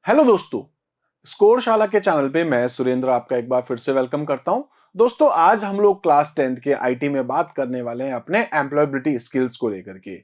Hello दोस्तों, स्कोरशाला के channel पे मैं सुरेंद्र आपका एक बार फिर से वेलकम करता हूं। दोस्तों, आज हम लोग क्लास 10th के आईटी में बात करने वाले हैं अपने एम्प्लॉयबिलिटी स्किल्स को लेकर के।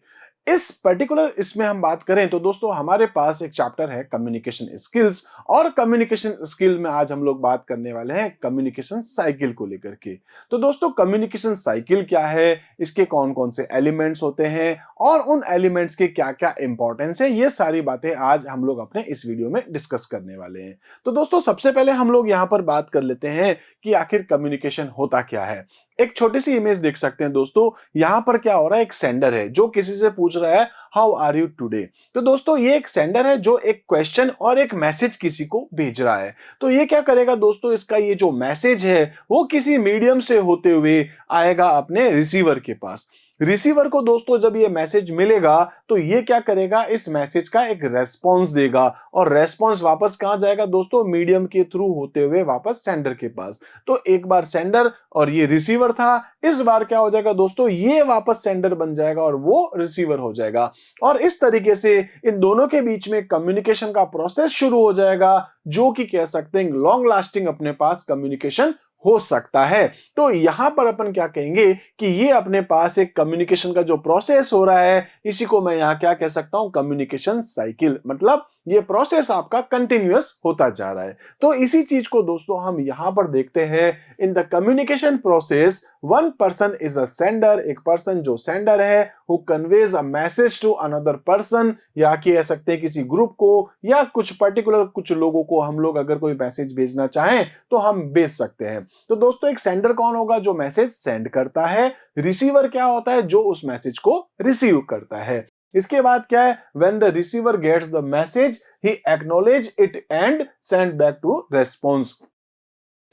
इस पर्टिकुलर इसमें हम बात करें तो दोस्तों हमारे पास एक चैप्टर है कम्युनिकेशन स्किल्स, और कम्युनिकेशन स्किल में आज हम लोग बात करने वाले हैं कम्युनिकेशन साइकिल को लेकर के। तो दोस्तों, कम्युनिकेशन साइकिल क्या है, इसके कौन कौन से एलिमेंट्स होते हैं और उन एलिमेंट्स के क्या क्या इंपॉर्टेंस है, ये सारी बातें आज हम लोग अपने इस वीडियो में डिस्कस करने वाले हैं। तो दोस्तों, सबसे पहले हम लोग यहां पर बात कर लेते हैं कि आखिर कम्युनिकेशन होता क्या है। एक छोटी सी इमेज देख सकते हैं दोस्तों, यहां पर क्या हो रहा है, एक सेंडर है जो किसी से पूछ रहा है हाउ आर यू टुडे। तो दोस्तों, ये एक सेंडर है जो एक क्वेश्चन और एक मैसेज किसी को भेज रहा है। तो ये क्या करेगा दोस्तों, इसका ये जो मैसेज है वो किसी मीडियम से होते हुए आएगा अपने रिसीवर के पास। रिसीवर को दोस्तों जब ये मैसेज मिलेगा तो ये क्या करेगा, इस मैसेज का एक रेस्पॉन्स देगा, और रेस्पॉन्स वापस कहां जाएगा दोस्तों, मीडियम के थ्रू होते हुए वापस सेंडर के पास। तो एक बार सेंडर और ये रिसीवर था, इस बार क्या हो जाएगा दोस्तों, ये वापस सेंडर बन जाएगा और वो रिसीवर हो जाएगा। और इस तरीके से इन दोनों के बीच में कम्युनिकेशन का प्रोसेस शुरू हो जाएगा, जो कि कह सकते हैं लॉन्ग लास्टिंग अपने पास कम्युनिकेशन हो सकता है। तो यहां पर अपन क्या कहेंगे कि ये अपने पास एक कम्युनिकेशन का जो प्रोसेस हो रहा है, इसी को मैं यहां क्या कह सकता हूं, कम्युनिकेशन साइकिल। मतलब ये प्रोसेस आपका कंटिन्यूअस होता जा रहा है। तो इसी चीज को दोस्तों हम यहां पर देखते हैं। In the communication process one person is a sender, एक पर्सन जो सेंडर है, who conveys a message to another person, या कह सकते हैं किसी ग्रुप को या कुछ पर्टिकुलर कुछ लोगों को हम लोग अगर कोई मैसेज भेजना चाहें तो हम भेज सकते हैं। तो दोस्तों, एक सेंडर कौन होगा, जो मैसेज सेंड करता है। रिसीवर क्या होता है, जो उस मैसेज को रिसीव करता है। इसके बाद क्या है, when the receiver gets the message he acknowledge it and send back to response।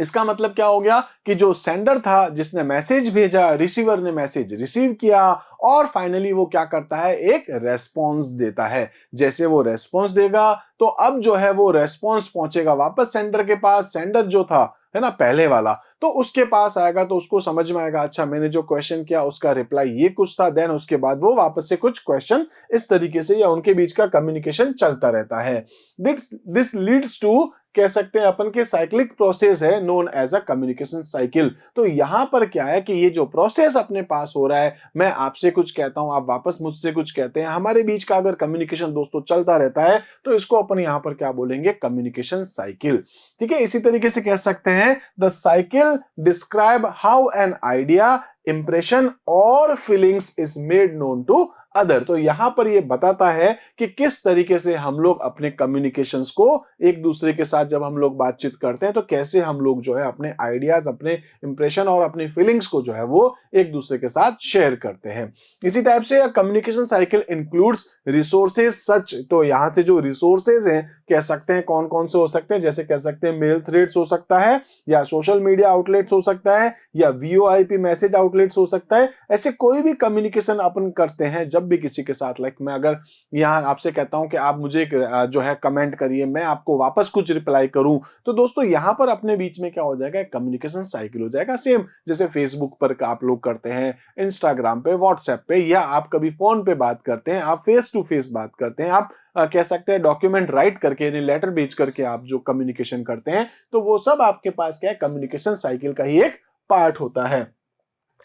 इसका मतलब क्या हो गया कि जो सेंडर था जिसने मैसेज भेजा, रिसीवर ने मैसेज रिसीव किया, और फाइनली वो क्या करता है, एक रेस्पॉन्स देता है। जैसे वो रेस्पॉन्स देगा तो अब जो है वो रेस्पॉन्स पहुंचेगा वापस सेंडर के पास। सेंडर जो था है ना पहले वाला, तो उसके पास आएगा तो उसको समझ में आएगा, अच्छा मैंने जो क्वेश्चन किया उसका रिप्लाई ये कुछ था। देन उसके बाद वो वापस से कुछ क्वेश्चन इस तरीके से या उनके बीच का कम्युनिकेशन चलता रहता है। दिस लीड्स टू, कह सकते हैं अपन के साइक्लिक प्रोसेस है known as a communication cycle. तो यहां पर क्या है कि ये जो प्रोसेस अपने पास हो रहा है, मैं आपसे कुछ कहता हूं, आप वापस मुझसे कुछ कहते हैं, हमारे बीच का अगर कम्युनिकेशन दोस्तों चलता रहता है तो इसको अपन यहां पर क्या बोलेंगे, कम्युनिकेशन साइकिल। ठीक है, इसी तरीके से कह सकते हैं the cycle describe how an idea, impression और feelings is made known to other. तो यहां पर यह बताता है कि किस तरीके से हम लोग अपने कम्युनिकेशंस को एक दूसरे के साथ जब हम लोग बातचीत करते हैं तो कैसे हम लोग जो है अपने आइडियाज, अपने इंप्रेशन और अपनी फीलिंग्स को जो है वो एक दूसरे के साथ शेयर करते हैं। इसी टाइप से कम्युनिकेशन साइकिल इंक्लूड्स रिसोर्सेज सच। तो यहां से जो रिसोर्सेज हैं, कह सकते हैं कौन कौन से हो सकते हैं, जैसे कह सकते हैं मेल थ्रेड्स हो सकता है, या सोशल मीडिया आउटलेट्स हो सकता है, या वीओआईपी मैसेज आउटलेट्स हो सकता है। ऐसे कोई भी कम्युनिकेशन अपन करते हैं जब भी किसी के साथ, लाइक मैं अगर यहां आपसे कहता हूं कि आप मुझे एक जो है कमेंट करिए, मैं आपको वापस कुछ रिप्लाई करूं, तो दोस्तों यहां पर अपने बीच में क्या हो जाएगा, कम्युनिकेशन साइकिल हो जाएगा। सेम जैसे फेसबुक पर आप लोग करते हैं, इंस्टाग्राम पे, व्हाट्सएप पे, या आप कभी फोन पे बात करते हैं, आप फेस टू फेस बात करते हैं, आप कह सकते हैं डॉक्यूमेंट राइट करके, यानी लेटर भेज करके आप जो कम्युनिकेशन करते हैं, तो वो सब आपके पास क्या है, कम्युनिकेशन साइकिल का ही एक पार्ट होता है।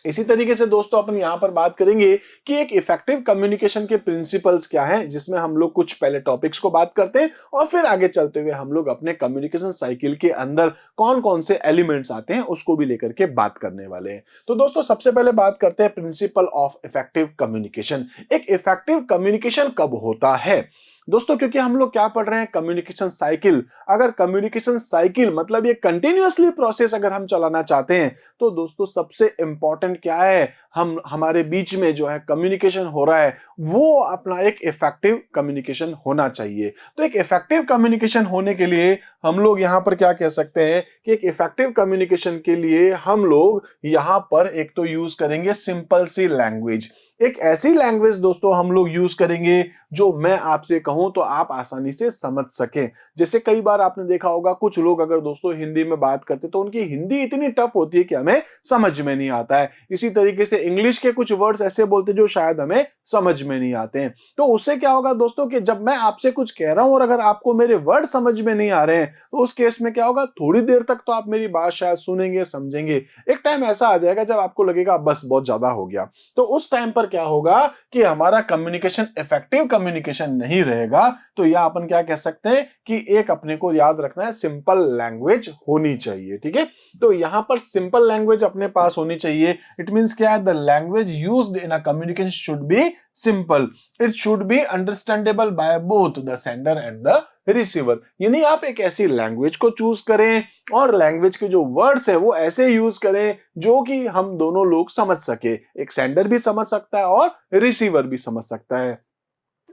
इसी तरीके से दोस्तों अपन यहां पर बात करेंगे कि एक इफेक्टिव कम्युनिकेशन के प्रिंसिपल्स क्या हैं, जिसमें हम लोग कुछ पहले टॉपिक्स को बात करते हैं और फिर आगे चलते हुए हम लोग अपने कम्युनिकेशन साइकिल के अंदर कौन कौन से एलिमेंट्स आते हैं उसको भी लेकर के बात करने वाले हैं। तो दोस्तों सबसे पहले बात करते हैं प्रिंसिपल ऑफ इफेक्टिव कम्युनिकेशन। एक इफेक्टिव कम्युनिकेशन कब होता है दोस्तों, क्योंकि हम लोग क्या पढ़ रहे हैं, कम्युनिकेशन साइकिल। अगर कम्युनिकेशन साइकिल मतलब ये कंटिन्यूअसली प्रोसेस अगर हम चलाना चाहते हैं तो दोस्तों सबसे इंपॉर्टेंट क्या है, हम हमारे बीच में जो है कम्युनिकेशन हो रहा है वो अपना एक इफेक्टिव कम्युनिकेशन होना चाहिए। तो एक इफेक्टिव कम्युनिकेशन होने के लिए हम लोग यहां पर क्या कह सकते हैं कि एक इफेक्टिव कम्युनिकेशन के लिए हम लोग यहां पर एक तो यूज करेंगे सिंपल सी लैंग्वेज। एक ऐसी लैंग्वेज दोस्तों हम लोग यूज करेंगे जो मैं आपसे कहूं तो आप आसानी से समझ सकें। जैसे कई बार आपने देखा होगा कुछ लोग अगर दोस्तों हिंदी में बात करते तो उनकी हिंदी इतनी टफ होती है कि हमें समझ में नहीं आता है। इसी तरीके से इंग्लिश के कुछ वर्ड्स ऐसे बोलते जो शायद हमें समझ में नहीं आते हैं। तो उससे क्या होगा दोस्तों कि जब मैं आपसे कुछ कह रहा हूं और अगर आपको मेरे वर्ड समझ में नहीं आ रहे हैं तो उस केस में क्या होगा, थोड़ी देर तक तो आप मेरी बात शायद सुनेंगे समझेंगे, एक टाइम ऐसा आ जाएगा जब आपको लगेगा बस बहुत ज्यादा हो गया। तो उस टाइम पर क्या होगा कि हमारा कम्युनिकेशन इफेक्टिव कम्युनिकेशन नहीं रहेगा। तो यह अपन क्या कह सकते हैं कि एक अपने को याद रखना है, सिंपल लैंग्वेज होनी चाहिए। ठीक है, तो यहां पर सिंपल लैंग्वेज अपने पास होनी चाहिए। इट मींस क्या है, the language used in a communication should B simple, it should be understandable by both the sender and the receiver. यानी आप एक ऐसी लैंग्वेज को चूज करें और लैंग्वेज के जो वर्ड्स है वो ऐसे यूज करें जो कि हम दोनों लोग समझ सके, एक सेंडर भी समझ सकता है और रिसीवर भी समझ सकता है।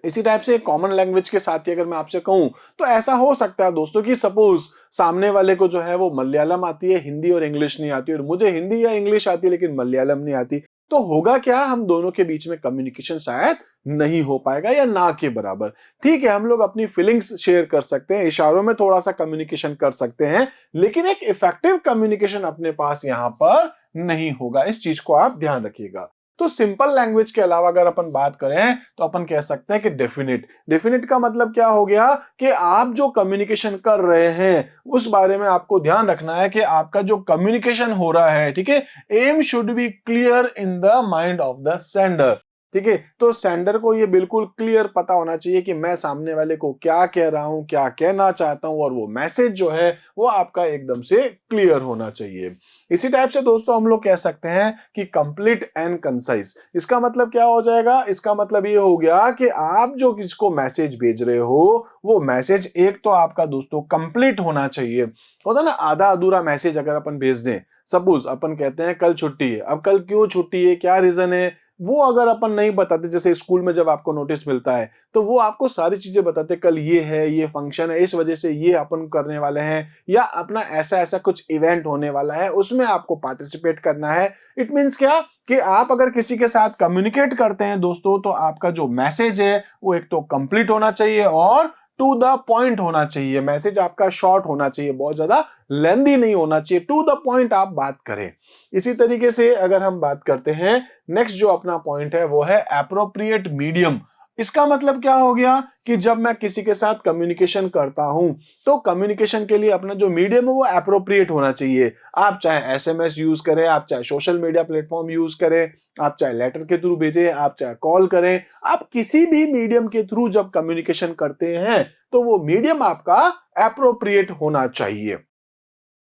इसी टाइप से कॉमन लैंग्वेज के साथ ही अगर मैं आपसे कहूं तो ऐसा हो सकता है दोस्तों कि सपोज सामने वाले को जो है वो मलयालम आती है, हिंदी और इंग्लिश नहीं आती, और मुझे हिंदी या इंग्लिश आती है लेकिन मलयालम नहीं आती। तो होगा क्या, हम दोनों के बीच में कम्युनिकेशन शायद नहीं हो पाएगा या ना के बराबर। ठीक है, हम लोग अपनी फीलिंग्स शेयर कर सकते हैं, इशारों में थोड़ा सा कम्युनिकेशन कर सकते हैं, लेकिन एक इफेक्टिव कम्युनिकेशन अपने पास यहां पर नहीं होगा। इस चीज को आप ध्यान रखिएगा। तो सिंपल लैंग्वेज के अलावा अगर अपन बात करें तो अपन कह सकते हैं कि डेफिनेट। डेफिनेट का मतलब क्या हो गया कि आप जो कम्युनिकेशन कर रहे हैं उस बारे में आपको ध्यान रखना है कि आपका जो कम्युनिकेशन हो रहा है, ठीक है, aim should be clear in the mind of the sender. ठीक है, तो सेंडर को ये बिल्कुल क्लियर पता होना चाहिए कि मैं सामने वाले को क्या कह रहा हूं, क्या कहना चाहता हूं, और वो मैसेज जो है वो आपका एकदम से क्लियर होना चाहिए। इसी टाइप से दोस्तों हम लोग कह सकते हैं कि कंप्लीट एंड कंसाइज। इसका मतलब क्या हो जाएगा, इसका मतलब ये हो गया कि आप जो किसको मैसेज भेज रहे हो वो मैसेज एक तो आपका दोस्तों कंप्लीट होना चाहिए। होता ना आधा अधूरा मैसेज अगर अपन भेज दें, सपोज अपन कहते हैं कल छुट्टी है, अब कल क्यों छुट्टी है, क्या रीजन है, वो अगर अपन नहीं बताते, जैसे स्कूल में जब आपको नोटिस मिलता है तो वो आपको सारी चीजें बताते, कल ये है, ये फंक्शन है, इस वजह से ये अपन करने वाले हैं, या अपना ऐसा ऐसा कुछ इवेंट होने वाला है उसमें आपको पार्टिसिपेट करना है। इट मींस क्या कि आप अगर किसी के साथ कम्युनिकेट करते हैं दोस्तों तो आपका जो मैसेज है वो एक तो कंप्लीट होना चाहिए और टू द पॉइंट होना चाहिए। मैसेज आपका शॉर्ट होना चाहिए, बहुत ज्यादा लेंदी नहीं होना चाहिए, टू द पॉइंट आप बात करें। इसी तरीके से अगर हम बात करते हैं, नेक्स्ट जो अपना पॉइंट है वो है एप्रोप्रिएट मीडियम। इसका मतलब क्या हो गया कि जब मैं किसी के साथ कम्युनिकेशन करता हूं तो कम्युनिकेशन के लिए अपना जो मीडियम है वो एप्रोप्रिएट होना चाहिए। आप चाहे एसएमएस यूज करें, आप चाहे सोशल मीडिया प्लेटफॉर्म यूज करें, आप चाहे लेटर के थ्रू भेजें, आप चाहे कॉल करें, आप किसी भी मीडियम के थ्रू जब कम्युनिकेशन करते हैं तो वो मीडियम आपका एप्रोप्रिएट होना चाहिए।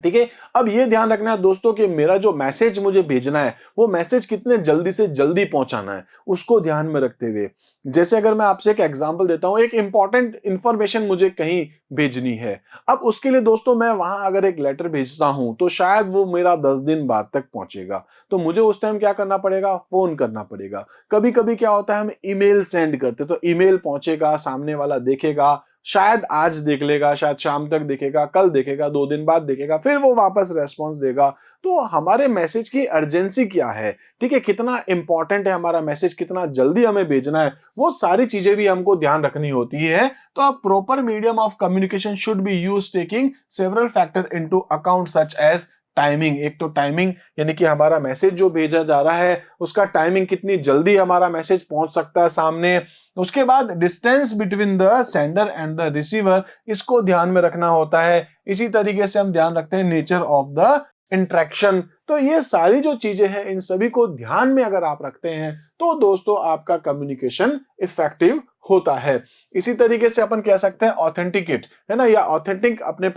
ठीक है, अब ये ध्यान रखना है दोस्तों कि मेरा जो मैसेज मुझे भेजना है वो मैसेज कितने जल्दी से जल्दी पहुंचाना है, उसको ध्यान में रखते हुए। जैसे अगर मैं आपसे एक एग्जांपल देता हूं, एक इंपॉर्टेंट इंफॉर्मेशन मुझे कहीं भेजनी है, अब उसके लिए दोस्तों मैं वहां अगर एक लेटर भेजता हूं तो शायद वो मेरा 10 दिन बाद तक पहुंचेगा, तो मुझे उस टाइम क्या करना पड़ेगा, फोन करना पड़ेगा। कभी कभी क्या होता है हम ईमेल सेंड करते तो ईमेल पहुंचेगा, सामने वाला देखेगा, शायद आज देख लेगा, शायद शाम तक देखेगा, कल देखेगा, 2 दिन बाद देखेगा, फिर वो वापस रेस्पॉन्स देगा। तो हमारे मैसेज की अर्जेंसी क्या है, ठीक है, कितना इंपॉर्टेंट है हमारा मैसेज, कितना जल्दी हमें भेजना है, वो सारी चीजें भी हमको ध्यान रखनी होती है। तो अब proper medium of communication should be use taking several factor into account such as timing. एक तो टाइमिंग यानी कि हमारा मैसेज जो भेजा जा रहा है उसका टाइमिंग, कितनी जल्दी हमारा मैसेज पहुंच सकता है सामने। उसके बाद distance between the sender and the receiver, इसको ध्यान में रखना होता है। इसी तरीके से हम ध्यान रखते हैं नेचर ऑफ द इंटरेक्शन। तो ये सारी जो चीजें हैं इन सभी को ध्यान में अगर आप रखते हैं तो दोस्तों आपका कम्युनिकेशन इफेक्टिव होता है। इसी तरीके से अपन कह सकते हैं ऑथेंटिकेट, है ना, या ऑथेंटिक अपने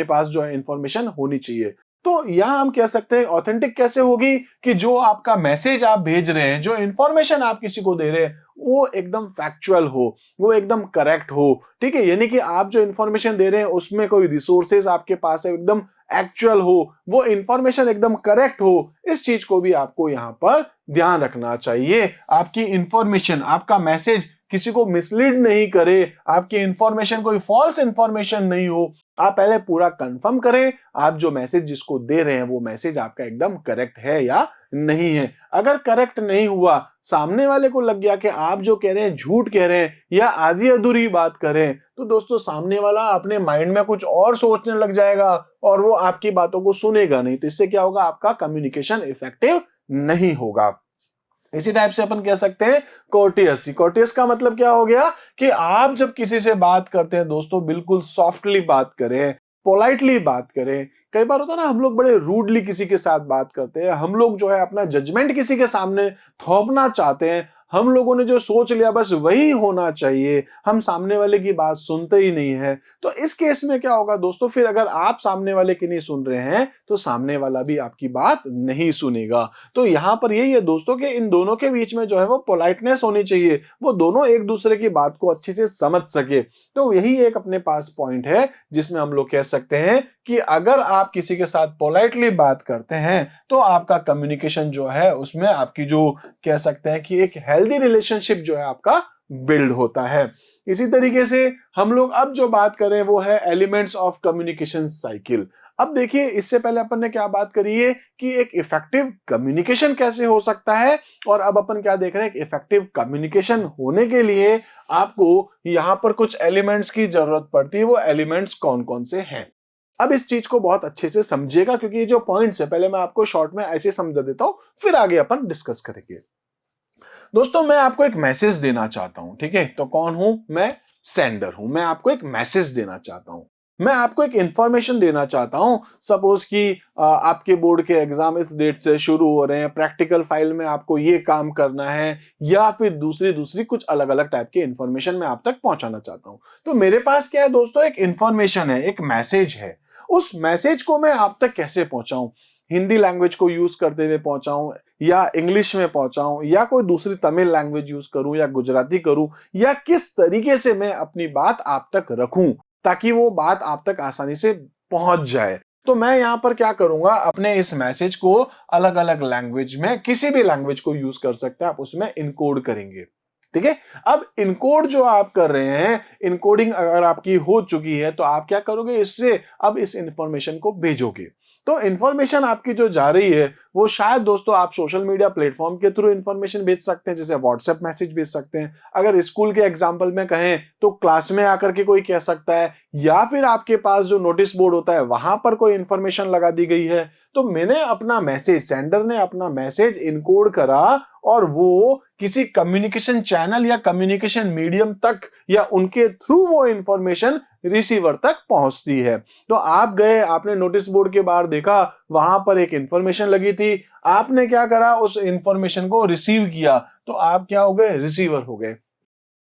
पास जो है इंफॉर्मेशन होनी चाहिए। तो यहां हम कह सकते हैं ऑथेंटिक कैसे होगी कि जो आपका मैसेज आप भेज रहे हैं, जो इंफॉर्मेशन आप किसी को दे रहे हैं वो एकदम फैक्चुअल हो, वो एकदम करेक्ट हो। ठीक है, यानी कि आप जो इंफॉर्मेशन दे रहे हैं उसमें कोई रिसोर्सेज आपके पास है एकदम एक्चुअल हो, वो इंफॉर्मेशन एकदम करेक्ट हो। इस चीज को भी आपको यहां पर ध्यान रखना चाहिए। आपकी इंफॉर्मेशन, आपका मैसेज किसी को मिसलीड नहीं करे, आपकी इंफॉर्मेशन कोई फॉल्स इंफॉर्मेशन नहीं हो। आप पहले पूरा कंफर्म करें आप जो मैसेज जिसको दे रहे हैं वो मैसेज आपका एकदम करेक्ट है या नहीं है। अगर करेक्ट नहीं हुआ, सामने वाले को लग गया कि आप जो कह रहे हैं झूठ कह रहे हैं या आधी अधूरी बात कर रहे हैं, तो दोस्तों सामने वाला अपने माइंड में कुछ और सोचने लग जाएगा और वो आपकी बातों को सुनेगा नहीं। तो इससे क्या होगा, आपका कम्युनिकेशन इफेक्टिव नहीं होगा। इसी टाइप से अपन कह सकते हैं कोर्टियस। कोर्टियस का मतलब क्या हो गया कि आप जब किसी से बात करते हैं दोस्तों, बिल्कुल सॉफ्टली बात करें, पोलाइटली बात करें। कई बार होता है ना, हम लोग बड़े रूडली किसी के साथ बात करते हैं, हम लोग जो है अपना जजमेंट किसी के सामने थोपना चाहते हैं, हम लोगों ने जो सोच लिया बस वही होना चाहिए, हम सामने वाले की बात सुनते ही नहीं है। तो इस केस में क्या होगा दोस्तों, फिर अगर आप सामने वाले की नहीं सुन रहे हैं तो सामने वाला भी आपकी बात नहीं सुनेगा। तो यहां पर यही है दोस्तों कि इन दोनों के बीच में जो है वो पोलाइटनेस होनी चाहिए, वो दोनों एक दूसरे की बात को अच्छे से समझ सके। तो यही एक अपने पास पॉइंट है जिसमें हम लोग कह सकते हैं कि अगर आप किसी के साथ पोलाइटली बात करते हैं तो आपका कम्युनिकेशन जो है उसमें आपकी जो कह सकते हैं कि एक हेल्दी रिलेशनशिप जो है आपका बिल्ड होता है। इसी तरीके से हम लोग अब जो बात करें वो है एलिमेंट्स ऑफ कम्युनिकेशन साइकिल। अब देखिए, इससे पहले अपन ने क्या बात करी है कि एक इफेक्टिव कम्युनिकेशन कैसे हो सकता है, और अब अपन क्या देख रहे हैं, इफेक्टिव कम्युनिकेशन होने के लिए आपको यहां पर कुछ एलिमेंट्स की जरूरत पड़ती है। वो एलिमेंट्स कौन कौन से हैं, अब इस चीज को बहुत अच्छे से समझिएगा, क्योंकि ये जो पॉइंट्स है पहले मैं आपको शॉर्ट में ऐसे समझा देता हूं, फिर आगे अपन डिस्कस करेंगे। दोस्तों मैं आपको एक मैसेज देना चाहता हूं, ठीक है? तो कौन हूं मैं? सेंडर हूं। मैं आपको एक मैसेज देना चाहता हूं, मैं आपको एक इंफॉर्मेशन देना चाहता हूं। सपोज कि आपके बोर्ड के एग्जाम इस डेट से शुरू हो रहे हैं, प्रैक्टिकल फाइल में आपको ये काम करना है, या फिर दूसरी दूसरी कुछ अलग अलग टाइप की इंफॉर्मेशन मैं आप तक पहुंचाना चाहता हूं। तो मेरे पास क्या है दोस्तों, एक इंफॉर्मेशन है, एक मैसेज है। उस मैसेज को मैं आप तक कैसे पहुंचाऊं? हिंदी लैंग्वेज को यूज करते हुए पहुंचाऊं, या इंग्लिश में पहुंचाऊं, या कोई दूसरी तमिल लैंग्वेज यूज करूं, या गुजराती करूं, या किस तरीके से मैं अपनी बात आप तक रखूं ताकि वो बात आप तक आसानी से पहुंच जाए? तो मैं यहां पर क्या करूंगा, अपने इस मैसेज को अलग अलग लैंग्वेज में, किसी भी लैंग्वेज को यूज कर सकते हैं आप, उसमें इनकोड करेंगे। ठीक है? अब इनकोड जो आप कर रहे हैं, इनकोडिंग अगर आपकी हो चुकी है तो आप क्या करोगे, इससे अब इस इंफॉर्मेशन को भेजोगे। तो इंफॉर्मेशन आपकी जो जा रही है वो शायद दोस्तों आप सोशल मीडिया प्लेटफॉर्म के थ्रू इंफॉर्मेशन भेज सकते हैं, जैसे व्हाट्सएप मैसेज भेज सकते हैं। अगर स्कूल के एग्जांपल में कहें तो क्लास में आकर के कोई कह सकता है, या फिर आपके पास जो नोटिस बोर्ड होता है वहां पर कोई इंफॉर्मेशन लगा दी गई है। तो मैंने अपना मैसेज, सेंडर ने अपना मैसेज इनकोड करा और वो किसी कम्युनिकेशन चैनल या कम्युनिकेशन मीडियम तक, या उनके थ्रू वो इंफॉर्मेशन रिसीवर तक पहुंचती है। तो आप गए, आपने नोटिस बोर्ड के बाहर देखा, वहां पर एक इंफॉर्मेशन लगी थी, आपने क्या करा, उस इंफॉर्मेशन को रिसीव किया, तो आप क्या हो गए, रिसीवर हो गए।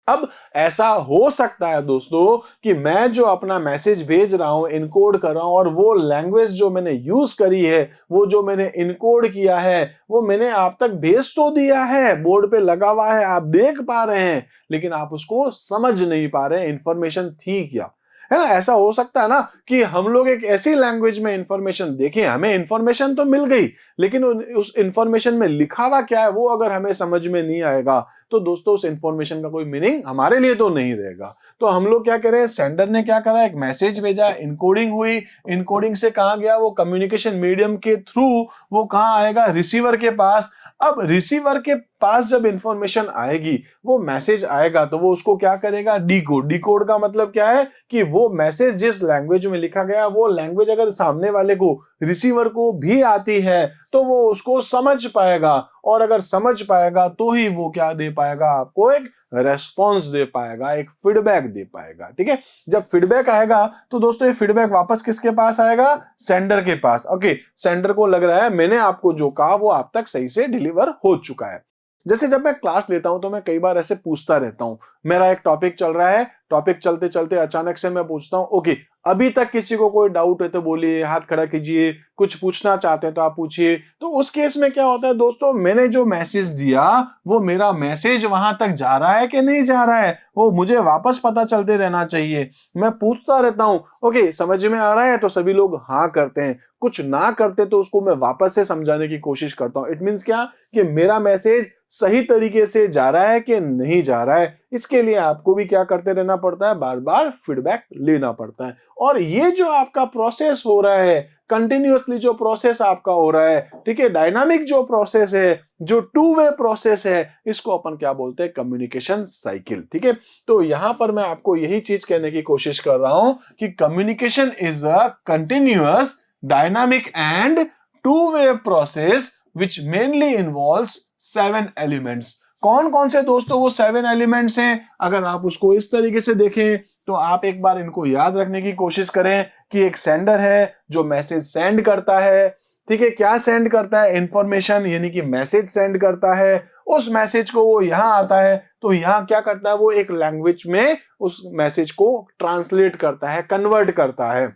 अब ऐसा हो सकता है दोस्तों कि मैं जो अपना मैसेज भेज रहा हूं, इनकोड कर रहा हूं, और वो लैंग्वेज जो मैंने यूज करी है, वो जो मैंने इनकोड किया है, वो मैंने आप तक भेज तो दिया है, बोर्ड पे लगा हुआ है, आप देख पा रहे हैं, लेकिन आप उसको समझ नहीं पा रहे हैं इंफॉर्मेशन थी क्या। है ना? ऐसा हो सकता है ना कि हम लोग एक ऐसी लैंग्वेज में इंफॉर्मेशन देखें, हमें इंफॉर्मेशन तो मिल गई, लेकिन उस इंफॉर्मेशन में लिखा हुआ क्या है वो अगर हमें समझ में नहीं आएगा तो दोस्तों उस इंफॉर्मेशन का कोई मीनिंग हमारे लिए तो नहीं रहेगा। तो हम लोग क्या करें, सेंडर ने क्या करा, एक मैसेज भेजा, इनकोडिंग हुई, इनकोडिंग से कहां गया, वो कम्युनिकेशन मीडियम के थ्रू वो कहां आएगा, रिसीवर के पास। अब रिसीवर के पास जब इंफॉर्मेशन आएगी, वो मैसेज आएगा, तो वो उसको क्या करेगा, डिकोड। डिकोड का मतलब क्या है कि वो मैसेज जिस लैंग्वेज में लिखा गया, वो लैंग्वेज अगर सामने वाले को, रिसीवर को भी आती है तो वो उसको समझ पाएगा, और अगर समझ पाएगा तो ही वो क्या दे पाएगा, आपको एक रेस्पॉन्स दे पाएगा, एक फीडबैक दे पाएगा। ठीक है? जब फीडबैक आएगा तो दोस्तों ये फीडबैक वापस किसके पास आएगा, सेंडर के पास। ओके, सेंडर को लग रहा है मैंने आपको जो कहा वो आप तक सही से डिलीवर हो चुका है। जैसे जब मैं क्लास लेता हूं तो मैं कई बार ऐसे पूछता रहता हूं, मेरा एक टॉपिक चल रहा है, टॉपिक चलते चलते अचानक से मैं पूछता हूं, ओके अभी तक किसी को कोई डाउट है तो बोलिए, हाथ खड़ा कीजिए, कुछ पूछना चाहते हैं तो आप पूछिए। तो उस केस में क्या होता है दोस्तों, मैंने जो मैसेज दिया वो मेरा मैसेज वहां तक जा रहा है कि नहीं जा रहा है, वो मुझे वापस पता चलते रहना चाहिए। मैं पूछता रहता हूं, ओके समझ में आ रहा है, तो सभी लोग हाँ करते हैं, कुछ ना करते तो उसको मैं वापस से समझाने की कोशिश करता हूं। इट मींस क्या कि मेरा मैसेज सही तरीके से जा रहा है कि नहीं जा रहा है। इसके लिए आपको भी क्या करते रहना पड़ता है, बार बार फीडबैक लेना पड़ता है। और ये जो आपका प्रोसेस हो रहा है, कंटिन्यूअसली जो प्रोसेस आपका हो रहा है, ठीक है, डायनामिक जो प्रोसेस है, जो टू वे प्रोसेस है, इसको अपन क्या बोलते हैं, कम्युनिकेशन साइकिल। ठीक है, तो यहां पर मैं आपको यही चीज कहने की कोशिश कर रहा हूं कि communication is a continuous, dynamic and two way process which mainly involves 7 elements. कौन कौन से दोस्तों वो 7 एलिमेंट्स हैं? अगर आप उसको इस तरीके से देखें तो आप एक बार इनको याद रखने की कोशिश करें कि एक सेंडर है जो मैसेज सेंड करता है। ठीक है, क्या सेंड करता है? इंफॉर्मेशन, यानी कि मैसेज सेंड करता है। उस मैसेज को वो यहां आता है तो यहां क्या करता है, वो एक लैंग्वेज में उस मैसेज को ट्रांसलेट करता है, कन्वर्ट करता है।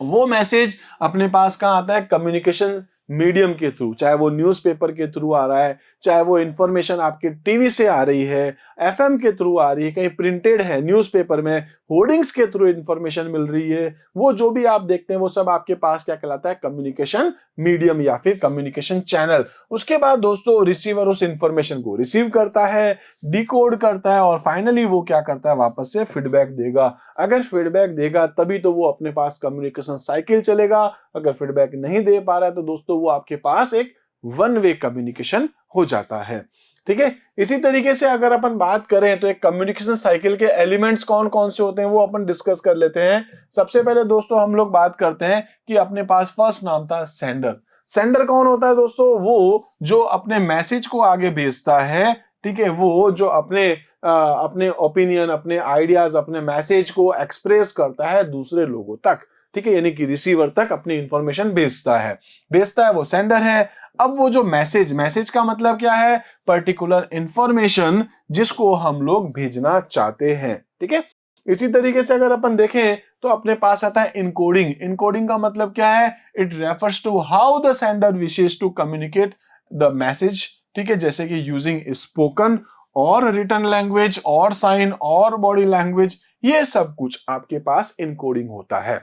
वो मैसेज अपने पास कहां आता है? कम्युनिकेशन मीडियम के थ्रू, चाहे वो न्यूज़पेपर के थ्रू आ रहा है, चाहे वो इंफॉर्मेशन आपके टीवी से आ रही है, एफएम के थ्रू आ रही है, कहीं प्रिंटेड है न्यूज़पेपर में, होर्डिंग्स के थ्रू इंफॉर्मेशन मिल रही है, वो जो भी आप देखते हैं वो सब आपके पास क्या कहलाता है? कम्युनिकेशन मीडियम या फिर कम्युनिकेशन चैनल। उसके बाद दोस्तों रिसीवर उस इंफॉर्मेशन को रिसीव करता है, डिकोड करता है और फाइनली वो क्या करता है? वापस से फीडबैक देगा। अगर फीडबैक देगा तभी तो वो अपने पास कम्युनिकेशन साइकिल चलेगा। अगर फीडबैक नहीं दे पा रहा है तो दोस्तों वो आपके पास एक वन वे कम्युनिकेशन हो जाता है। ठीक है, इसी तरीके से अगर अपन बात करें तो एक कम्युनिकेशन साइकिल के एलिमेंट्स कौन कौन से होते हैं वो अपन डिस्कस कर लेते हैं। सबसे पहले दोस्तों हम लोग बात करते हैं कि अपने पास फर्स्ट नाम था सेंडर। सेंडर कौन होता है दोस्तों? वो जो अपने मैसेज को आगे भेजता है। ठीक है, वो जो अपने ओपिनियन, अपने आइडियाज, अपने मैसेज को एक्सप्रेस करता है दूसरे लोगों तक। ठीक है, यानी कि रिसीवर तक अपनी इंफॉर्मेशन भेजता है वो सेंडर है। अब वो जो मैसेज का मतलब क्या है? पर्टिकुलर इंफॉर्मेशन जिसको हम लोग भेजना चाहते हैं। ठीक है, इसी तरीके से अगर अपन देखें तो अपने पास आता है इनकोडिंग। इनकोडिंग का मतलब क्या है? It refers to how the sender wishes to communicate the message. ठीक है, जैसे कि यूजिंग स्पोकन और रिटन लैंग्वेज और साइन और बॉडी लैंग्वेज, ये सब कुछ आपके पास इनकोडिंग होता है।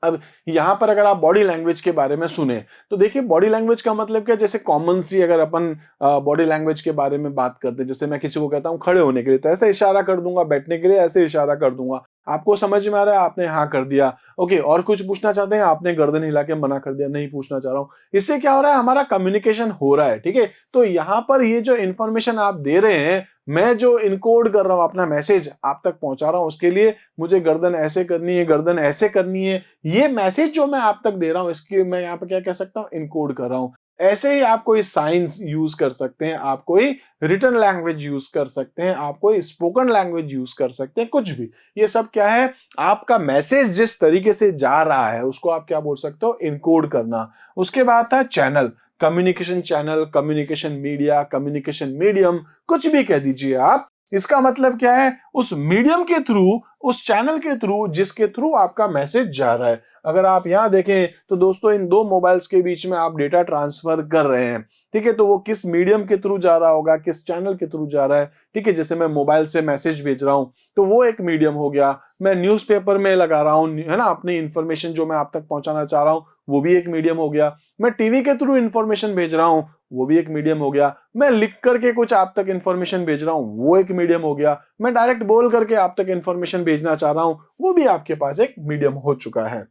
अब यहां पर अगर आप बॉडी लैंग्वेज के बारे में सुने तो देखिए बॉडी लैंग्वेज का मतलब क्या, जैसे कॉमन सी अगर अपन बॉडी लैंग्वेज के बारे में बात करते हैं, जैसे मैं किसी को कहता हूं खड़े होने के लिए तो ऐसे इशारा कर दूंगा, बैठने के लिए ऐसे इशारा कर दूंगा। आपको समझ में आ रहा है? आपने हाँ कर दिया। ओके, और कुछ पूछना चाहते हैं? आपने गर्दन हिला के मना कर दिया, नहीं पूछना चाह रहा हूं। इससे क्या हो रहा है? हमारा कम्युनिकेशन हो रहा है। ठीक है, तो यहां पर ये जो इंफॉर्मेशन आप दे रहे हैं, मैं जो इनकोड कर रहा हूं अपना मैसेज आप तक पहुंचा रहा हूं, उसके लिए मुझे गर्दन ऐसे करनी है, गर्दन ऐसे करनी है। ये मैसेज जो मैं आप तक दे रहा हूं इसके मैं यहाँ पे क्या कह सकता हूं? इनकोड कर रहा हूं। ऐसे ही आप कोई साइंस यूज कर सकते हैं, आप कोई रिटन लैंग्वेज यूज कर सकते हैं, आप कोई स्पोकन लैंग्वेज यूज कर सकते हैं, कुछ भी। ये सब क्या है? आपका मैसेज जिस तरीके से जा रहा है उसको आप क्या बोल सकते हो? इनकोड करना। उसके बाद था channel, communication channel, communication media, communication medium, कुछ भी कह दीजिए आप। इसका मतलब क्या है? उस मीडियम के थ्रू, उस चैनल के थ्रू जिसके थ्रू आपका मैसेज जा रहा है। अगर आप यहां देखें तो दोस्तों इन दो मोबाइल्स के बीच में आप डेटा ट्रांसफर कर रहे हैं। ठीक है, तो वो किस मीडियम के थ्रू जा रहा होगा, किस चैनल के थ्रू जा रहा है। ठीक है, जैसे मैं मोबाइल से मैसेज भेज रहा हूं तो वो एक मीडियम हो गया। मैं न्यूज़पेपर में लगा रहा हूं, है ना, अपनी इंफॉर्मेशन जो मैं आप तक पहुंचाना चाह रहा हूं, वो भी एक मीडियम हो गया। मैं टीवी के थ्रू इंफॉर्मेशन भेज रहा हूं, वो भी एक मीडियम हो गया। मैं लिख करके कुछ आप तक इंफॉर्मेशन भेज रहा हूं, वो एक मीडियम हो गया। मैं डायरेक्ट बोल करके आप तक इंफॉर्मेशन भेजना चाह रहा हूं, वो भी आपके पास एक मीडियम हो चुका है।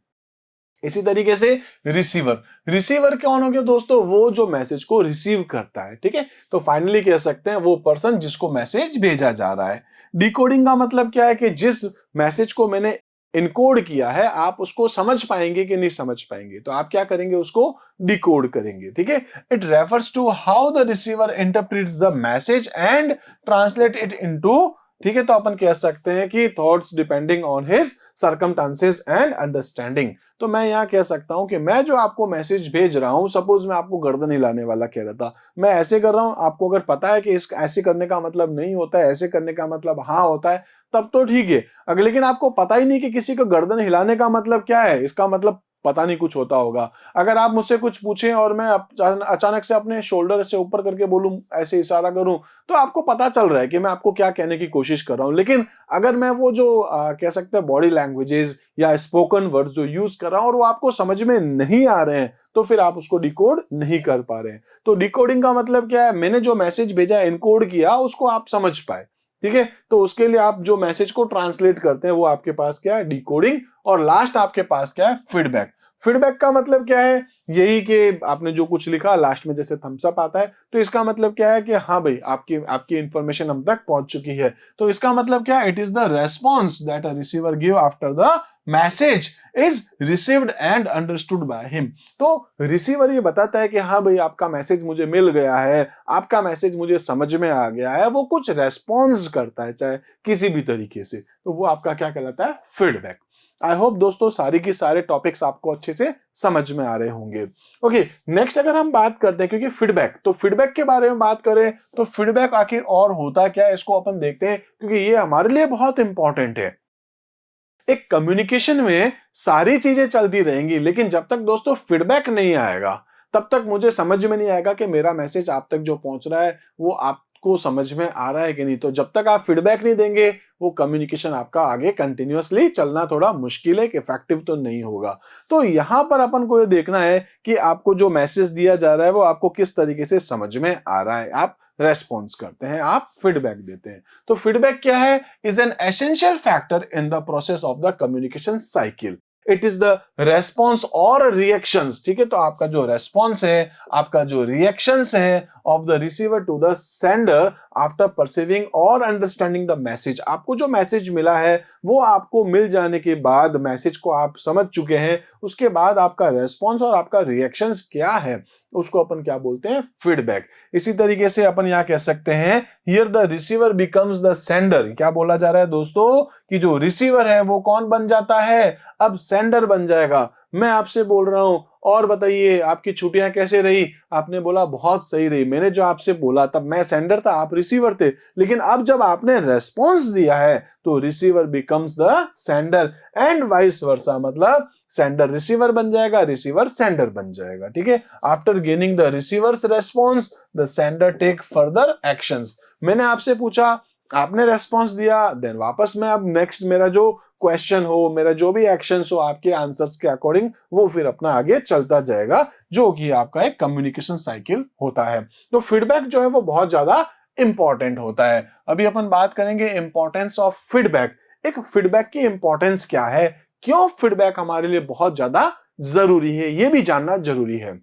इसी तरीके से रिसीवर कौन हो गया दोस्तों? वो जो मैसेज को रिसीव करता है। ठीक है, तो फाइनली कह सकते हैं वो पर्सन जिसको मैसेज भेजा जा रहा है। डिकोडिंग का मतलब क्या है कि जिस मैसेज को मैंने इनकोड किया है आप उसको समझ पाएंगे कि नहीं समझ पाएंगे, तो आप क्या करेंगे? उसको डिकोड करेंगे। ठीक है, it refers to how the receiver interprets the message and translate it into, ठीक है, तो अपन कह सकते हैं कि thoughts depending on his circumstances and understanding. तो मैं यहां कह सकता हूं कि मैं जो आपको मैसेज भेज रहा हूं, सपोज मैं आपको गर्दन हिलाने वाला कह रहा था, मैं ऐसे कर रहा हूं, आपको अगर पता है कि इस ऐसे करने का मतलब नहीं होता है, ऐसे करने का मतलब हाँ होता है, तब तो ठीक है। अगर लेकिन आपको पता ही नहीं कि किसी को गर्दन हिलाने का मतलब क्या है, इसका मतलब पता नहीं कुछ होता होगा। अगर आप मुझसे कुछ पूछें और मैं अचानक से अपने शोल्डर से ऊपर करके बोलूं, ऐसे इशारा करूं, तो आपको पता चल रहा है कि मैं आपको क्या कहने की कोशिश कर रहा हूं। लेकिन अगर मैं वो जो कह सकते हैं बॉडी लैंग्वेजेस या स्पोकन वर्ड्स जो यूज कर रहा हूं और वो आपको समझ में नहीं आ रहे हैं, तो फिर आप उसको डिकोड नहीं कर पा रहे हैं। तो डिकोडिंग का मतलब क्या है? मैंने जो मैसेज भेजा, एनकोड किया, उसको आप समझ पाए। ठीक है, तो उसके लिए आप जो मैसेज को ट्रांसलेट करते हैं वो आपके पास क्या है? डिकोडिंग। और लास्ट आपके पास क्या है? फीडबैक। फीडबैक का मतलब क्या है? यही कि आपने जो कुछ लिखा लास्ट में जैसे थम्स अप आता है, तो इसका मतलब क्या है कि हाँ भाई, आपकी आपकी इंफॉर्मेशन हम तक पहुंच चुकी है। तो इसका मतलब क्या है? It is the response that a receiver give after the message is received and understood by him. तो रिसीवर ये बताता है कि हाँ भाई, आपका मैसेज मुझे मिल गया है, आपका मैसेज मुझे समझ में आ गया है, वो कुछ रेस्पॉन्स करता है चाहे किसी भी तरीके से, तो वो आपका क्या कहलाता है? फीडबैक। आई होप दोस्तों सारी की सारे टॉपिक्स आपको अच्छे से समझ में आ रहे होंगे। ओके, नेक्स्ट अगर हम बात करते हैं, क्योंकि फीडबैक, तो फीडबैक के बारे में बात करें तो फीडबैक आखिर और होता क्या है, इसको अपन देखते हैं, क्योंकि ये हमारे लिए बहुत इंपॉर्टेंट है। एक कम्युनिकेशन में सारी चीजें चलती रहेंगी, लेकिन जब तक दोस्तों फीडबैक नहीं आएगा, तब तक मुझे समझ में नहीं आएगा कि मेरा मैसेज आप तक जो पहुंच रहा है वो आपको समझ में आ रहा है कि नहीं। तो जब तक आप फीडबैक नहीं देंगे, वो कम्युनिकेशन आपका आगे कंटिन्यूअसली चलना थोड़ा मुश्किल है, इफेक्टिव तो नहीं होगा। तो यहां पर अपन को ये देखना है कि आपको जो मैसेज दिया जा रहा है वो आपको किस तरीके से समझ में आ रहा है। आप रेस्पॉन्स करते हैं, आप फीडबैक देते हैं। तो फीडबैक क्या है? Is an essential factor in the process of the communication cycle. It is the response और रिएक्शंस। ठीक है, तो आपका जो रेस्पॉन्स है, आपका जो रिएक्शंस है of the receiver to the sender after perceiving और अंडरस्टैंडिंग द मैसेज। आपको जो मैसेज मिला है वो आपको मिल जाने के बाद, मैसेज को आप समझ चुके हैं, उसके बाद आपका रेस्पॉन्स और आपका रिएक्शंस क्या है, उसको अपन क्या बोलते हैं? फीडबैक। इसी तरीके से अपन यहां कह सकते हैं, here the receiver becomes the sender. क्या बोला जा रहा है दोस्तों? कि जो रिसीवर है वो कौन बन जाता है? अब सेंडर बन जाएगा। मैं आपसे बोल रहा हूं, और बताइए आपकी छुट्टियां कैसे रही? आपने बोला बहुत सही रही। मैंने जो आपसे बोला, तब मैं सेंडर था, आप रिसीवर थे। लेकिन अब जब आपने रेस्पॉन्स दिया है, तो receiver becomes the sender and vice versa. मतलब सेंडर रिसीवर बन जाएगा, रिसीवर सेंडर बन जाएगा। ठीक है, after gaining the receiver's response, the sender take further actions. मैंने आपसे पूछा, आपने रेस्पॉन्स दिया, देन वापस मैं अब नेक्स्ट मेरा जो क्वेश्चन हो, मेरा जो भी एक्शंस हो, आपके आंसर्स के अकॉर्डिंग वो फिर अपना आगे चलता जाएगा, जो कि आपका एक कम्युनिकेशन साइकिल होता है। तो फीडबैक जो है वो बहुत ज्यादा इंपॉर्टेंट होता है। अभी अपन बात करेंगे इंपॉर्टेंस ऑफ फीडबैक। एक फीडबैक की इंपॉर्टेंस क्या है, क्यों फीडबैक हमारे लिए बहुत ज्यादा जरूरी है, ये भी जानना जरूरी है।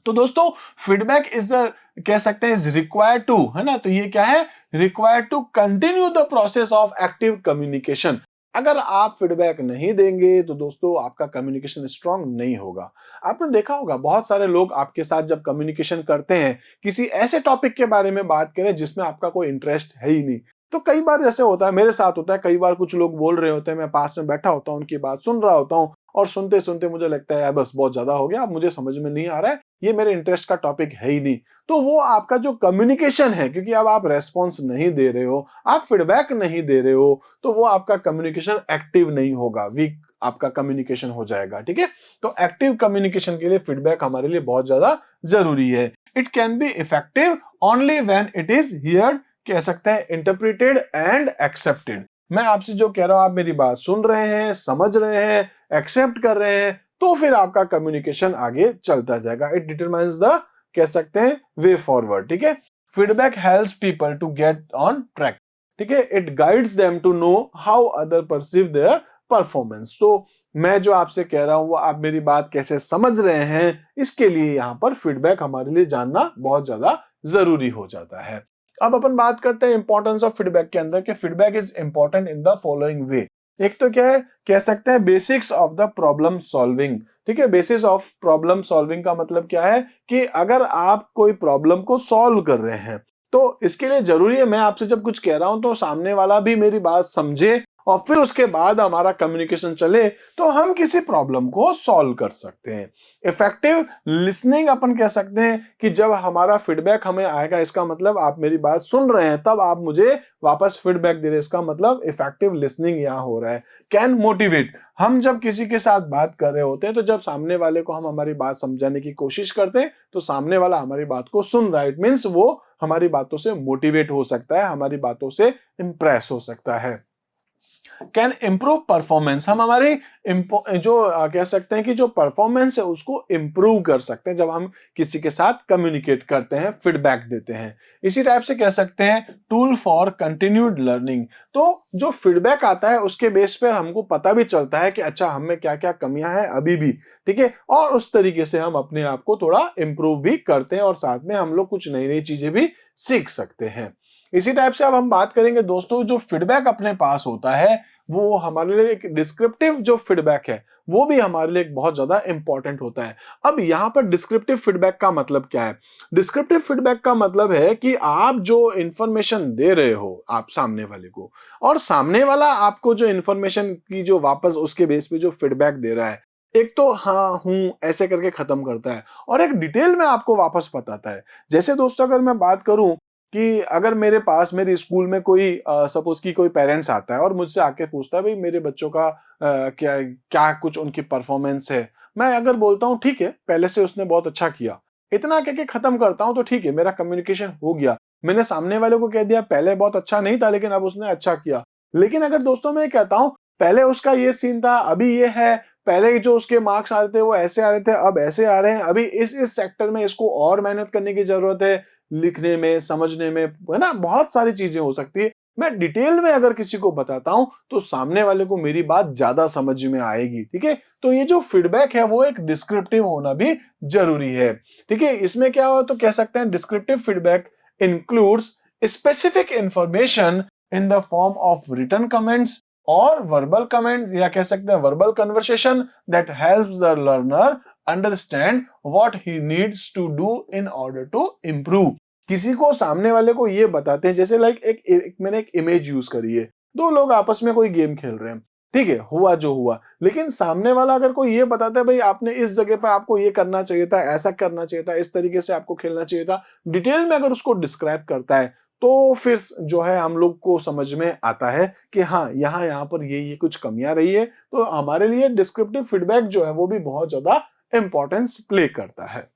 तो दोस्तों फीडबैक इज द, कह सकते हैं, इज रिक्वायर्ड टू, है ना, तो ये क्या है? Required to continue the process of active communication. अगर आप फीडबैक नहीं देंगे तो दोस्तों आपका कम्युनिकेशन स्ट्रांग नहीं होगा। आपने देखा होगा बहुत सारे लोग आपके साथ जब कम्युनिकेशन करते हैं, किसी ऐसे टॉपिक के बारे में बात करें जिसमें आपका कोई इंटरेस्ट है ही नहीं, तो कई बार ऐसे होता है, मेरे साथ होता है, कई बार कुछ लोग बोल रहे होते हैं, मैं पास में बैठा होता हूं, उनकी बात सुन रहा होता हूं, और सुनते सुनते मुझे लगता है यार बस बहुत ज्यादा हो गया, अब मुझे समझ में नहीं आ रहा है, ये मेरे इंटरेस्ट का टॉपिक है ही नहीं। तो वो आपका जो कम्युनिकेशन है, क्योंकि अब आप रेस्पॉन्स नहीं दे रहे हो, आप फीडबैक नहीं दे रहे हो, तो वो आपका कम्युनिकेशन एक्टिव नहीं होगा, वीक आपका कम्युनिकेशन हो जाएगा। ठीक है, तो एक्टिव कम्युनिकेशन के लिए फीडबैक हमारे लिए बहुत ज्यादा जरूरी है। It can be effective only when it is heard, कह सकते हैं, इंटरप्रिटेड एंड एक्सेप्टेड। मैं आपसे जो कह रहा हूं, आप मेरी बात सुन रहे हैं, समझ रहे हैं, एक्सेप्ट कर रहे हैं, तो फिर आपका कम्युनिकेशन आगे चलता जाएगा। इट डिटरमाइंस द, कह सकते हैं, वे फॉरवर्ड। ठीक है, feedback helps people to get on track. ठीक है, it guides them to know how other perceive their performance. तो मैं जो आपसे कह रहा हूं वो आप मेरी बात कैसे समझ रहे हैं, इसके लिए यहां पर फीडबैक हमारे लिए जानना बहुत ज्यादा जरूरी हो जाता है। अब अपन बात करते हैं इंपॉर्टेंस ऑफ फीडबैक के अंदर, कि feedback is important in the following वे। एक तो क्या है, कह सकते हैं, basics of the problem solving. ठीक है, बेसिस ऑफ प्रॉब्लम सॉल्विंग का मतलब क्या है कि अगर आप कोई प्रॉब्लम को सॉल्व कर रहे हैं, तो इसके लिए जरूरी है, मैं आपसे जब कुछ कह रहा हूं तो सामने वाला भी मेरी बात समझे और फिर उसके बाद हमारा कम्युनिकेशन चले तो हम किसी प्रॉब्लम को सॉल्व कर सकते हैं। इफेक्टिव लिसनिंग अपन कह सकते हैं कि जब हमारा फीडबैक हमें आएगा, इसका मतलब आप मेरी बात सुन रहे हैं, तब आप मुझे वापस फीडबैक दे रहे हैं, इसका मतलब इफेक्टिव लिसनिंग यहां हो रहा है। कैन मोटिवेट, हम जब किसी के साथ बात कर रहे होते हैं तो जब सामने वाले को हम हमारी बात समझाने की कोशिश करते हैं तो सामने वाला हमारी बात को सुन रहा है, इट मींस वो हमारी बातों से मोटिवेट हो सकता है, हमारी बातों से इंप्रेस हो सकता है। कैन इम्प्रूव परफॉर्मेंस, हम हमारी कह सकते हैं कि जो परफॉर्मेंस है उसको इम्प्रूव कर सकते हैं जब हम किसी के साथ कम्युनिकेट करते हैं, फीडबैक देते हैं। इसी टाइप से कह सकते हैं टूल फॉर कंटिन्यूड लर्निंग, तो जो फीडबैक आता है उसके बेस पर हमको पता भी चलता है कि अच्छा हम में क्या क्या कमियां हैं अभी भी, ठीक है, और उस तरीके से हम अपने आप को थोड़ा इम्प्रूव भी करते हैं और साथ में हम लोग कुछ नई नई चीजें भी सीख सकते हैं। इसी टाइप से अब हम बात करेंगे दोस्तों, जो फीडबैक अपने पास होता है वो हमारे लिए एक डिस्क्रिप्टिव जो फीडबैक है वो भी हमारे लिए बहुत ज्यादा इंपॉर्टेंट होता है। अब यहां पर डिस्क्रिप्टिव फीडबैक का मतलब क्या है? डिस्क्रिप्टिव फीडबैक का मतलब है कि आप जो इंफॉर्मेशन दे रहे हो आप सामने वाले को, और सामने वाला आपको जो इंफॉर्मेशन की जो वापस उसके बेस पे जो फीडबैक दे रहा है, एक तो हाँ हूं ऐसे करके खत्म करता है और एक डिटेल में आपको वापस बताता है। जैसे दोस्तों अगर मैं बात करूं कि अगर मेरे पास मेरी स्कूल में कोई सपोज कि कोई पेरेंट्स आता है और मुझसे आके पूछता है भाई मेरे बच्चों का क्या क्या कुछ उनकी परफॉर्मेंस है, मैं अगर बोलता हूँ ठीक है पहले से उसने बहुत अच्छा किया, इतना कह के खत्म करता हूँ तो ठीक है, मेरा कम्युनिकेशन हो गया, मैंने सामने वाले को कह दिया पहले बहुत अच्छा नहीं था लेकिन अब उसने अच्छा किया। लेकिन अगर दोस्तों मैं कहता हूँ पहले उसका ये सीन था अभी ये है, पहले जो उसके मार्क्स आ रहे थे वो ऐसे आ रहे थे अब ऐसे आ रहे हैं, अभी इस सेक्टर में इसको और मेहनत करने की जरूरत है, लिखने में समझने में, है ना, बहुत सारी चीजें हो सकती है। मैं डिटेल में अगर किसी को बताता हूं तो सामने वाले को मेरी बात ज्यादा समझ में आएगी, ठीक है। तो ये जो फीडबैक है वो एक डिस्क्रिप्टिव होना भी जरूरी है, ठीक है। इसमें क्या हो तो कह सकते हैं descriptive feedback includes specific information in the form of written comments और वर्बल कमेंट, या कह सकते हैं verbal conversation that helps the learner understand what he needs to do in order to improve. किसी को सामने वाले को ये बताते हैं, जैसे लाइक मैंने एक इमेज यूज करी है, दो लोग आपस में कोई गेम खेल रहे हैं, ठीक है, हुआ जो हुआ, लेकिन सामने वाला अगर कोई ये बताता है भाई आपने इस जगह पे आपको ये करना चाहिए था, ऐसा करना चाहिए था, इस तरीके से आपको खेलना चाहिए था, डिटेल में अगर उसको डिस्क्राइब करता है तो फिर जो है हम लोग को समझ में आता है कि हाँ यहाँ यहाँ पर ये कुछ कमियां रही है। तो हमारे लिए डिस्क्रिप्टिव फीडबैक जो है वो भी बहुत ज्यादा इंपॉर्टेंस प्ले करता है।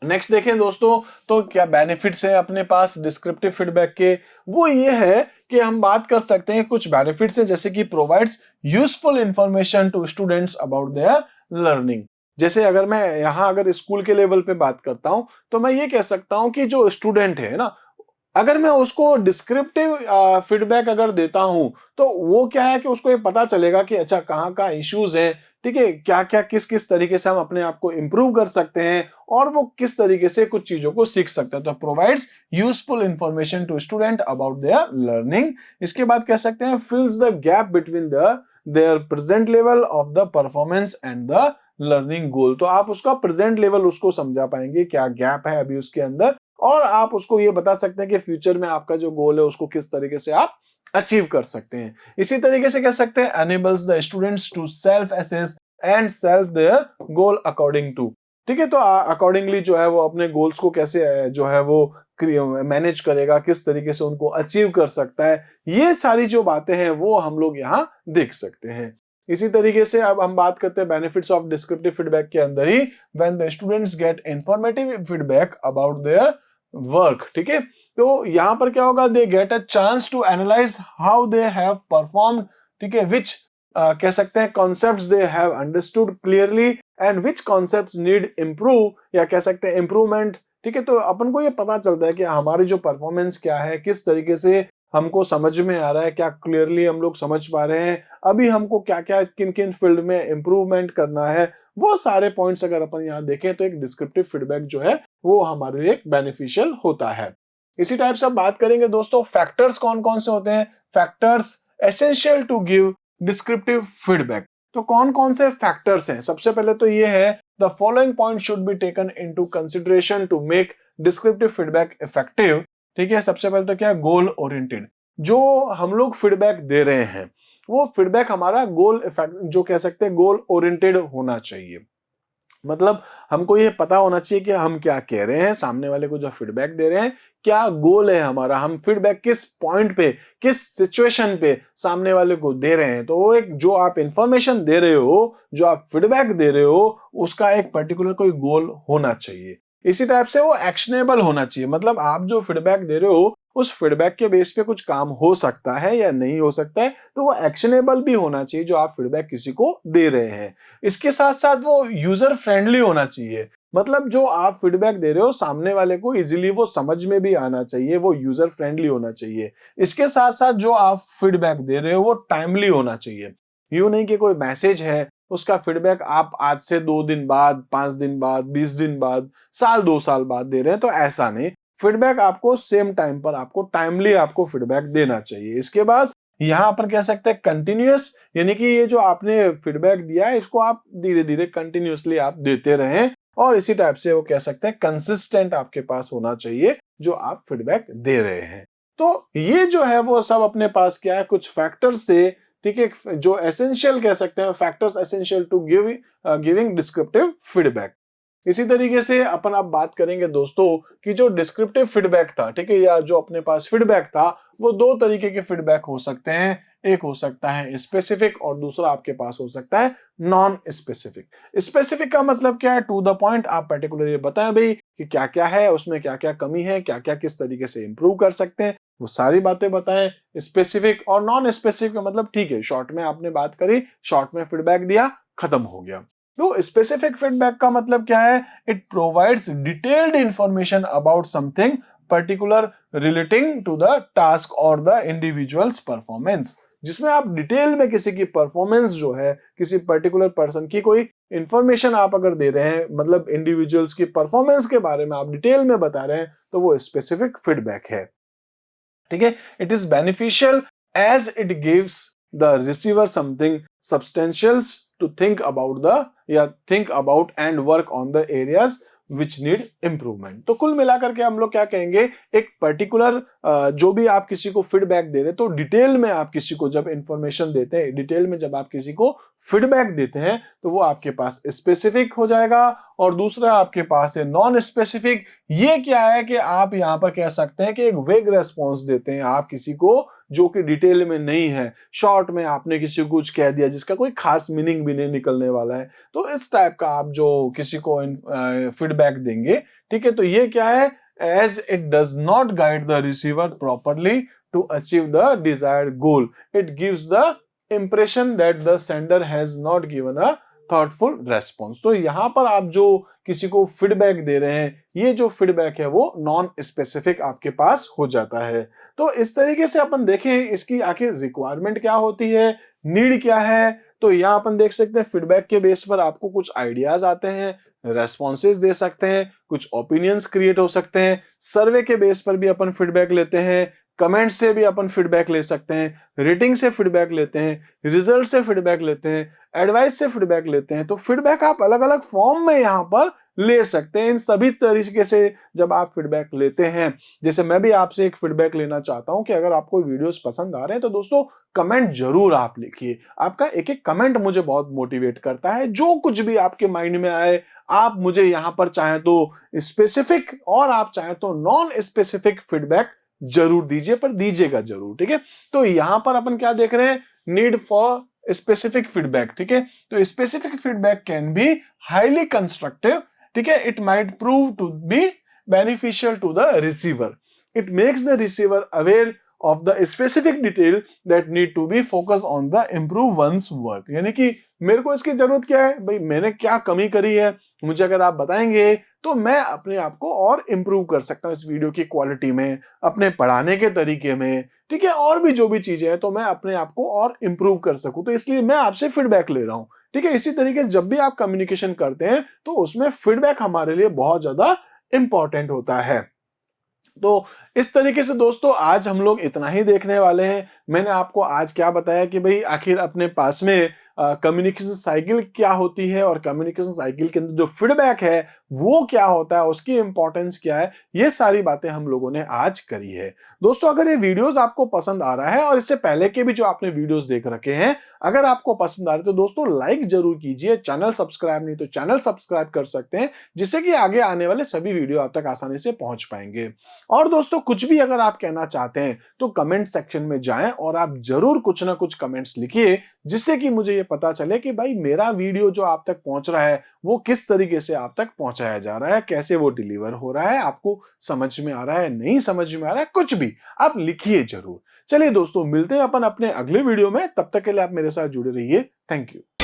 नेक्स्ट देखें दोस्तों, तो क्या बेनिफिट्स है अपने पास डिस्क्रिप्टिव फीडबैक के? वो ये है कि हम बात कर सकते हैं कुछ बेनिफिट्स है, जैसे कि provides useful information to students about their learning. जैसे अगर मैं यहाँ अगर स्कूल के लेवल पे बात करता हूं तो मैं ये कह सकता हूं कि जो स्टूडेंट है ना, अगर मैं उसको डिस्क्रिप्टिव फीडबैक अगर देता हूं तो वो क्या है कि उसको ये पता चलेगा कि अच्छा कहाँ का इश्यूज हैं, ठीक है, क्या क्या किस किस तरीके से हम अपने आप को इंप्रूव कर सकते हैं और वो किस तरीके से कुछ चीजों को सीख सकते हैं। तो provides useful information to student about their learning. इसके बाद कह सकते हैं fills the gap between their present level of the performance and the learning goal. तो आप उसका प्रेजेंट लेवल उसको समझा पाएंगे, क्या गैप है अभी उसके अंदर, और आप उसको ये बता सकते हैं कि फ्यूचर में आपका जो गोल है उसको किस तरीके से आप अचीव कर सकते हैं। इसी तरीके से कह सकते हैं enables the students to self assess and self their goal according to, ठीक है। तो अकॉर्डिंगली जो है वो अपने गोल्स को कैसे जो है वो मैनेज करेगा, किस तरीके से उनको अचीव कर सकता है, ये सारी जो बातें हैं वो हम लोग यहाँ देख सकते हैं। इसी तरीके से अब हम बात करते हैं बेनिफिट्स ऑफ डिस्क्रिप्टिव फीडबैक के अंदर ही, when the students get informative feedback about their work, ठीक है। तो यहां पर क्या होगा, they get a chance to analyse how they have performed, ठीक है, विच कह सकते हैं concepts they have understood clearly and which concepts need improve, या कह सकते हैं इम्प्रूवमेंट, ठीक है। तो अपन को ये पता चलता है कि हमारी जो परफॉर्मेंस क्या है, किस तरीके से हमको समझ में आ रहा है, क्या क्लियरली हम लोग समझ पा रहे हैं, अभी हमको क्या क्या किन किन फील्ड में इम्प्रूवमेंट करना है, वो सारे पॉइंट्स अगर अपन यहाँ देखें तो एक डिस्क्रिप्टिव फीडबैक जो है वो हमारे लिए बेनिफिशियल होता है। इसी टाइप से अब बात करेंगे दोस्तों फैक्टर्स कौन कौन से होते हैं, factors essential to give descriptive feedback. तो कौन कौन से फैक्टर्स हैं? सबसे पहले तो ये है the following point should be taken into consideration to make descriptive feedback effective, ठीक है। सबसे पहले तो क्या है, गोल ओरिएंटेड, जो हम लोग फीडबैक दे रहे हैं वो फीडबैक हमारा गोल इफेक्ट जो कह सकते हैं गोल ओरिएंटेड होना चाहिए। मतलब हमको ये पता होना चाहिए कि हम क्या कह रहे हैं, सामने वाले को जो फीडबैक दे रहे हैं क्या गोल है हमारा, हम फीडबैक किस पॉइंट पे, किस सिचुएशन पे सामने वाले को दे रहे हैं। तो वो एक जो आप इंफॉर्मेशन दे रहे हो, जो आप फीडबैक दे रहे हो, उसका एक पर्टिकुलर कोई गोल होना चाहिए। इसी टाइप से वो एक्शनेबल होना चाहिए, मतलब आप जो फीडबैक दे रहे हो उस फीडबैक के बेस पे कुछ काम हो सकता है या नहीं हो सकता है, तो वो एक्शनेबल भी होना चाहिए जो आप फीडबैक किसी को दे रहे हैं। इसके साथ साथ वो यूजर फ्रेंडली होना चाहिए, मतलब जो आप फीडबैक दे रहे हो सामने वाले को इजीली वो समझ में भी आना चाहिए, वो यूजर फ्रेंडली होना चाहिए। इसके साथ साथ जो आप फीडबैक दे रहे हो वो टाइमली होना चाहिए। यूं नहीं कि कोई मैसेज है उसका फीडबैक आप आज से 2 दिन बाद, 5 दिन बाद, 20 दिन बाद, साल 2 साल बाद दे रहे हैं, तो ऐसा नहीं। फीडबैक आपको सेम टाइम पर, आपको टाइमली आपको फीडबैक देना चाहिए। इसके बाद यहां अपन कह सकते हैं कंटिन्यूअस, यानी कि ये जो आपने फीडबैक दिया है इसको आप धीरे धीरे कंटिन्यूअसली आप देते रहें, और इसी टाइप से वो कह सकते हैं कंसिस्टेंट आपके पास होना चाहिए जो आप फीडबैक दे रहे हैं। तो ये जो है वो सब अपने पास क्या है, कुछ फैक्टर्स से, ठीक है, जो एसेंशियल कह सकते हैं factors essential to giving descriptive feedback. इसी तरीके से अपन आप बात करेंगे दोस्तों कि जो डिस्क्रिप्टिव फीडबैक था, ठीक है, या जो अपने पास फीडबैक था, वो दो तरीके के फीडबैक हो सकते हैं। एक हो सकता है स्पेसिफिक और दूसरा आपके पास हो सकता है नॉन स्पेसिफिक। स्पेसिफिक का मतलब क्या है, टू द पॉइंट, आप पर्टिकुलर ये बताएं भाई कि क्या क्या है उसमें, क्या क्या कमी है, क्या क्या किस तरीके से इंप्रूव कर सकते हैं, वो सारी बातें बताएं। स्पेसिफिक और नॉन स्पेसिफिक का मतलब ठीक है, शॉर्ट में आपने बात करी, शॉर्ट में फीडबैक दिया, खत्म हो गया। तो स्पेसिफिक फीडबैक का मतलब क्या है, it provides detailed information about something particular relating to the task और द इंडिविजुअल्स परफॉर्मेंस, जिसमें आप डिटेल में किसी की परफॉर्मेंस जो है, किसी पर्टिकुलर पर्सन की कोई इंफॉर्मेशन आप अगर दे रहे हैं, मतलब इंडिविजुअल्स की परफॉर्मेंस के बारे में आप डिटेल में बता रहे हैं, तो वो स्पेसिफिक फीडबैक है। ठीक है, it is beneficial as it gives the receiver something substantials to think about the, या think about and work on the areas which need improvement. तो कुल मिलाकर के हम लोग क्या कहेंगे, एक पर्टिकुलर जो भी आप किसी को फीडबैक दे रहे हैं, तो डिटेल में आप किसी को जब इंफॉर्मेशन देते हैं, डिटेल में जब आप किसी को फीडबैक देते हैं, तो वो आपके पास स्पेसिफिक हो जाएगा। और दूसरा आपके पास है नॉन स्पेसिफिक। ये क्या है कि आप यहां पर कह सकते हैं कि एक वेग रेस्पॉन्स देते हैं आप किसी को, जो कि डिटेल में नहीं है, शॉर्ट में आपने किसी को कुछ कह दिया जिसका कोई खास मीनिंग भी नहीं निकलने वाला है। तो इस टाइप का आप जो किसी को फीडबैक देंगे, ठीक है, तो ये क्या है, as it does not guide the receiver properly to achieve the desired goal, it gives the impression that the sender has not given a thoughtful response. तो यहां पर आप जो किसी को फीडबैक दे रहे हैं, ये जो फीडबैक है वो नॉन स्पेसिफिक आपके पास हो जाता है। तो इस तरीके से अपन देखें इसकी आखिर रिक्वायरमेंट क्या होती है, नीड क्या है। तो यहाँ अपन देख सकते हैं फीडबैक के बेस पर आपको कुछ आइडियाज आते हैं, रेस्पॉन्सेज दे सकते हैं, कुछ ओपिनियंस क्रिएट हो सकते हैं, सर्वे के बेस पर भी अपन फीडबैक लेते हैं, कमेंट से भी अपन फीडबैक ले सकते हैं, रेटिंग से फीडबैक लेते हैं, रिजल्ट से फीडबैक लेते हैं, एडवाइस से फीडबैक लेते हैं। तो फीडबैक आप अलग अलग फॉर्म में यहाँ पर ले सकते हैं। इन सभी तरीके से जब आप फीडबैक लेते हैं, जैसे मैं भी आपसे एक फीडबैक लेना चाहता हूं कि अगर आपको वीडियोस पसंद आ रहे हैं तो दोस्तों कमेंट जरूर आप लिखिए। आपका एक एक कमेंट मुझे बहुत मोटिवेट करता है। जो कुछ भी आपके माइंड में आए, आप मुझे यहां पर चाहे तो स्पेसिफिक और आप चाहे तो नॉन स्पेसिफिक फीडबैक जरूर दीजिए, पर दीजिएगा जरूर, ठीक है। तो यहां पर अपन क्या देख रहे हैं, नीड फॉर स्पेसिफिक फीडबैक, ठीक है। तो specific feedback can be highly constructive, ठीक है, it might prove to be beneficial to the receiver. It makes the receiver aware of the specific detail that need to be focused on the improve one's work. यानी कि मेरे को इसकी जरूरत क्या है भाई, मैंने क्या कमी करी है, मुझे अगर आप बताएंगे तो मैं अपने आप को और इंप्रूव कर सकता हूं इस वीडियो की क्वालिटी में, अपने पढ़ाने के तरीके में, ठीक है, और भी जो भी चीजें हैं तो मैं अपने आप को और इंप्रूव कर सकूं। तो इसलिए मैं आपसे फीडबैक ले रहा हूं, ठीक है। इसी तरीके से जब भी आप कम्युनिकेशन करते हैं तो उसमें फीडबैक हमारे लिए बहुत ज्यादा इंपॉर्टेंट होता है। तो इस तरीके से दोस्तों आज हम लोग इतना ही देखने वाले हैं। मैंने आपको आज क्या बताया कि भाई आखिर अपने पास में कम्युनिकेशन साइकिल क्या होती है और कम्युनिकेशन साइकिल के अंदर जो फीडबैक है वो क्या होता है, उसकी इंपॉर्टेंस क्या है, ये सारी बातें हम लोगों ने आज करी है। दोस्तों अगर ये वीडियोस आपको पसंद आ रहा है और इससे पहले के भी जो आपने वीडियोस देख रखे हैं अगर आपको पसंद आ रहे तो दोस्तों लाइक जरूर कीजिए, चैनल सब्सक्राइब नहीं तो चैनल सब्सक्राइब कर सकते हैं, जिससे कि आगे आने वाले सभी वीडियो आप तक आसानी से पहुंच पाएंगे। और दोस्तों कुछ भी अगर आप कहना चाहते हैं तो कमेंट सेक्शन में जाएं और आप जरूर कुछ ना कुछ कमेंट्स लिखिए, जिससे कि मुझे ये पता चले कि भाई मेरा वीडियो जो आप तक पहुंच रहा है वो किस तरीके से आप तक पहुंचाया जा रहा है, कैसे वो डिलीवर हो रहा है, आपको समझ में आ रहा है, नहीं समझ में आ रहा है, कुछ भी आप लिखिए जरूर। चलिए दोस्तों मिलते हैं अपन अपने अगले वीडियो में, तब तक के लिए आप मेरे साथ जुड़े रहिए। Thank you.